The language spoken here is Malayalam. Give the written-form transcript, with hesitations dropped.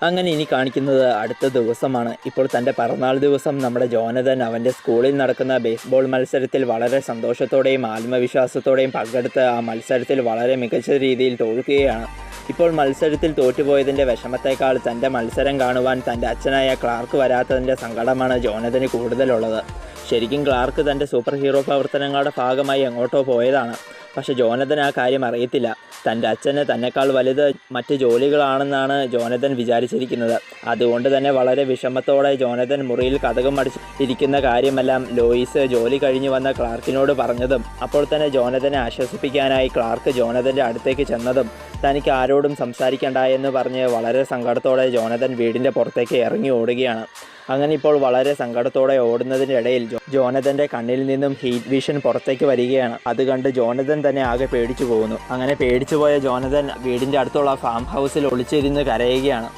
അങ്ങനെ ഇനി കാണിക്കുന്നത് അടുത്ത ദിവസമാണ്. ഇപ്പോൾ തൻ്റെ പിറന്നാൾ ദിവസം നമ്മുടെ ജോനഥൻ അവൻ്റെ സ്കൂളിൽ നടക്കുന്ന ബേസ്ബോൾ മത്സരത്തിൽ വളരെ സന്തോഷത്തോടെയും ആത്മവിശ്വാസത്തോടെയും പങ്കെടുത്ത് ആ മത്സരത്തിൽ വളരെ മികച്ച രീതിയിൽ തോൽക്കുകയാണ്. ഇപ്പോൾ മത്സരത്തിൽ തോറ്റുപോയതിൻ്റെ വിഷമത്തേക്കാൾ തൻ്റെ മത്സരം കാണുവാൻ തൻ്റെ അച്ഛനായ ക്ലാർക്ക് വരാത്തതിൻ്റെ സങ്കടമാണ് ജോനഥന് കൂടുതലുള്ളത്. ശരിക്കും ക്ലാർക്ക് തൻ്റെ സൂപ്പർ ഹീറോ പ്രവർത്തനങ്ങളുടെ ഭാഗമായി എങ്ങോട്ടോ പോയതാണ്. പക്ഷെ ജോനഥൻ ആ കാര്യം അറിയത്തില്ല. തൻ്റെ അച്ഛന് തന്നെക്കാൾ വലുത് മറ്റ് ജോലികളാണെന്നാണ് ജോനഥൻ വിചാരിച്ചിരിക്കുന്നത്. അതുകൊണ്ട് തന്നെ വളരെ വിഷമത്തോടെ ജോനഥൻ മുറിയിൽ കതകും അടിച്ച് ഇരിക്കുന്ന കാര്യമെല്ലാം ലോയിസ് ജോലി കഴിഞ്ഞ് വന്ന ക്ലാർക്കിനോട് പറഞ്ഞതും അപ്പോൾ തന്നെ ജോനഥനെ ആശ്വസിപ്പിക്കാനായി ക്ലാർക്ക് ജോനഥൻ്റെ അടുത്തേക്ക് ചെന്നതും തനിക്ക് ആരോടും സംസാരിക്കണ്ട എന്ന് പറഞ്ഞ് വളരെ സങ്കടത്തോടെ ജോനഥൻ വീടിൻ്റെ പുറത്തേക്ക് ഇറങ്ങി ഓടുകയാണ്. അങ്ങനെ ഇപ്പോൾ വളരെ സങ്കടത്തോടെ ഓടുന്നതിനിടയിൽ ജോനഥൻ്റെ കണ്ണിൽ നിന്നും ഹീറ്റ് വിഷൻ പുറത്തേക്ക് വരികയാണ്. അത് കണ്ട് ജോനഥൻ തന്നെ ആകെ പേടിച്ചു പോകുന്നു. അങ്ങനെ പേടിച്ചു പോയ ജോനഥൻ വീടിൻ്റെ അടുത്തുള്ള ഫാം ഹൗസിൽ ഒളിച്ചിരുന്ന് കരയുകയാണ്.